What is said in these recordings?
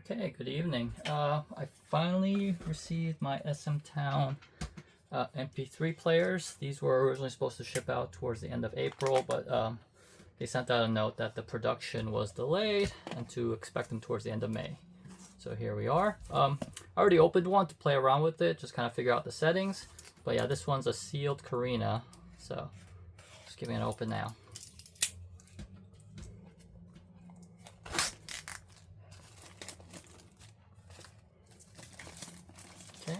Okay, good evening. I finally received my SMTOWN MP3 players. These were originally supposed to ship out towards the end of April, but they sent out a note that the production was delayed and to expect them towards the end of May. So here we are. I already opened one to play around with it, just kind of figure out the settings. But yeah, this one's a sealed Karina, so just giving it an open now. Okay.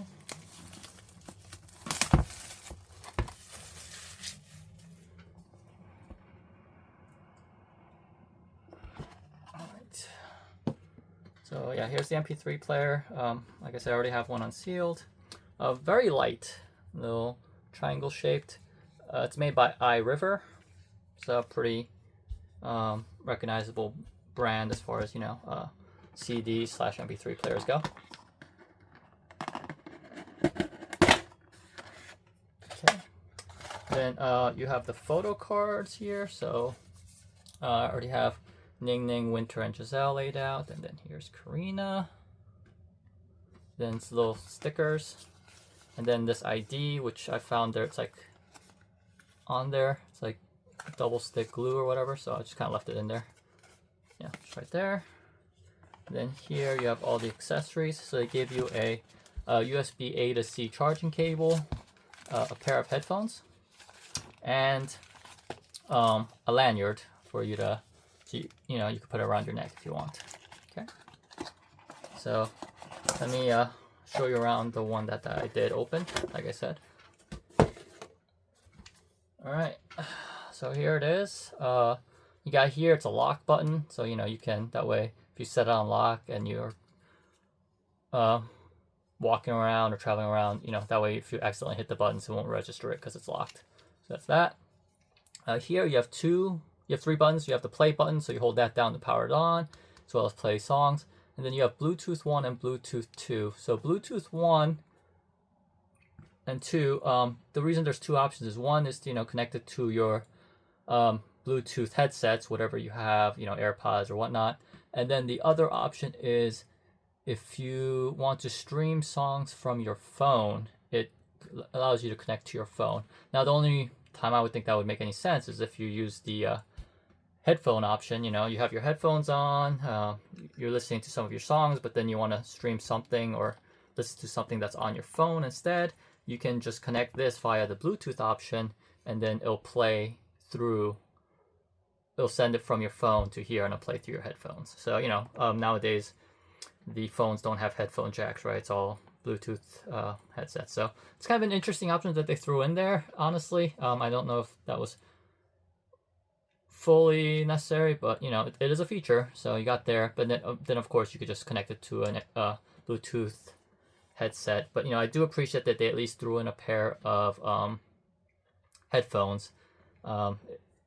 Alright. So yeah, here's the MP3 player. Like I said, I already have one unsealed. Very light, little triangle shaped. It's made by iRiver. It's a pretty recognizable brand as far as, you know, CD/MP3 players go. Okay. Then you have the photo cards here. So I already have Ning Ning, Winter, and Giselle laid out. And then here's Karina. Then it's little stickers. And then this ID, which I found there, it's like on there. It's like double stick glue or whatever. So I just kind of left it in there. Yeah, it's right there. And then here you have all the accessories. So they give you a USB A to C charging cable, a pair of headphones, and a lanyard for you to, you know, you can put it around your neck if you want. Okay. So let me show you around the one that I did open, like I said. All right. So here it is. You got here, it's a lock button. So, you know, you can, that way, if you set it on lock and you're walking around or traveling around, you know, that way if you accidentally hit the buttons, it won't register it because it's locked. So that's that. Here you have three buttons. You have the play button, so you hold that down to power it on, as well as play songs. And then you have Bluetooth 1 and Bluetooth 2. So Bluetooth 1 and 2, the reason there's two options is one is, you know, connected to your Bluetooth headsets, whatever you have, you know, AirPods or whatnot. And then the other option is if you want to stream songs from your phone, it allows you to connect to your phone. Now, the only time I would think that would make any sense is if you use the headphone option. You know, you have your headphones on, you're listening to some of your songs, but then you want to stream something or listen to something that's on your phone instead. You can just connect this via the Bluetooth option, and then it'll play through. It'll send it from your phone to here, and it'll play through your headphones. So, you know, nowadays the phones don't have headphone jacks, right? It's all Bluetooth headsets. So it's kind of an interesting option that they threw in there, honestly. I don't know if that was fully necessary, but, you know, it is a feature. So you got there. But then of course, you could just connect it to a Bluetooth headset. But, you know, I do appreciate that they at least threw in a pair of headphones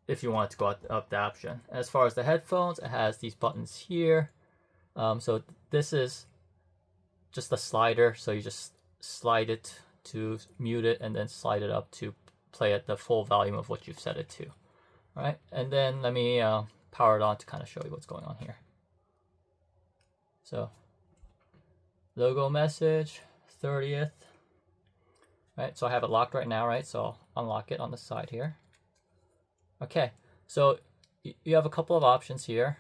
if you wanted to go up the option. As far as the headphones, it has these buttons here. So this is just a slider, so you just slide it to mute it and then slide it up to play at the full volume of what you've set it to. All right, and then let me power it on to kind of show you what's going on here. So logo message 30th. Right, so I have it locked right now, right? So I'll unlock it on the side here. Okay, so you have a couple of options here.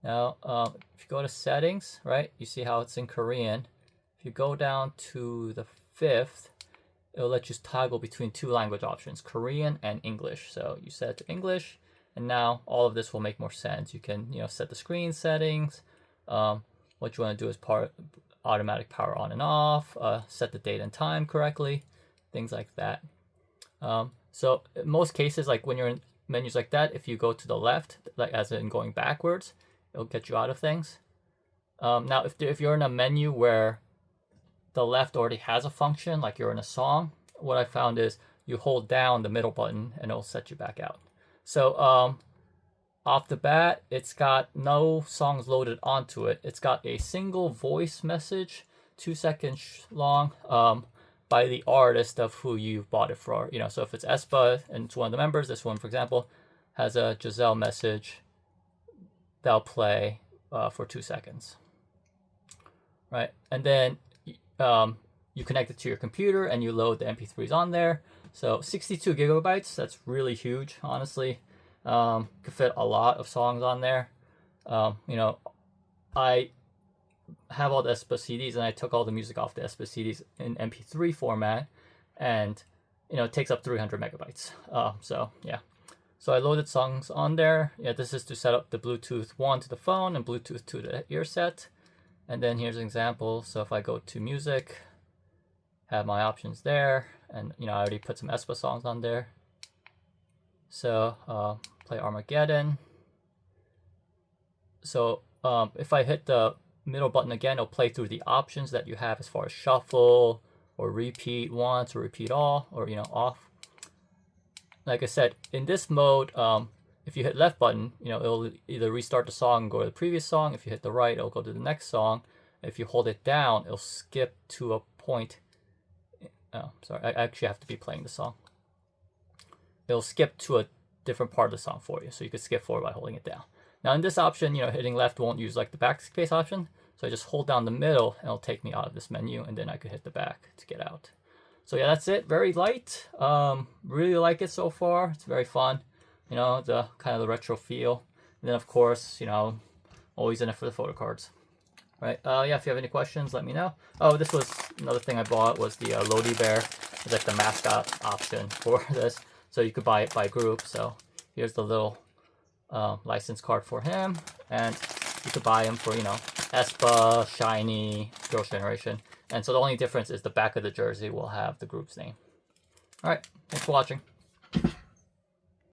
Now, if you go to settings, right, you see how it's in Korean. If you go down to the 5th, it'll let you toggle between two language options, Korean and English. So you set it to English, and now all of this will make more sense. You can, you know, set the screen settings. What you want to do is automatic power on and off, set the date and time correctly, things like that. So in most cases, like when you're in menus like that, if you go to the left, like as in going backwards, it'll get you out of things. Now, if you're in a menu where the left already has a function, like you're in a song, what I found is you hold down the middle button and it'll set you back out. So off the bat, it's got no songs loaded onto it. It's got a single voice message, 2 seconds long, by the artist of who you bought it for. You know, so if it's aespa and it's one of the members, this one, for example, has a Giselle message that'll play for 2 seconds. Right, and then you connect it to your computer and you load the MP3s on there. So 62 gigabytes, that's really huge, honestly. Could fit a lot of songs on there. You know, I have all the aespa CDs and I took all the music off the aespa CDs in MP3 format, and you know, it takes up 300 megabytes. So yeah, so I loaded songs on there. Yeah, this is to set up the Bluetooth 1 to the phone and Bluetooth 2 to the ear set. And then here's an example. So if I go to music, have my options there, and you know, I already put some aespa songs on there. So play Armageddon. So if I hit the middle button again, it'll play through the options that you have as far as shuffle or repeat once or repeat all, or you know, off. Like I said, in this mode, if you hit left button, you know, it'll either restart the song and go to the previous song. If you hit the right, it'll go to the next song. If you hold it down, it'll skip to a point. Oh, sorry, I actually have to be playing the song. It'll skip to a different part of the song for you, so you can skip forward by holding it down. Now in this option, you know, hitting left won't use like the backspace option, so I just hold down the middle and it'll take me out of this menu, and then I could hit the back to get out. So yeah, that's it. Very light. Really like it so far. It's very fun. You know, the kind of the retro feel. And then of course, you know, always in it for the photo cards. Right. Yeah, if you have any questions, let me know. Oh, this was another thing I bought, was the Lodi Bear. It's like the mascot option for this. So you could buy it by group. So here's the little license card for him. And you could buy him for, you know, aespa, Shiny, Girls' Generation. And so the only difference is the back of the jersey will have the group's name. All right. Thanks for watching.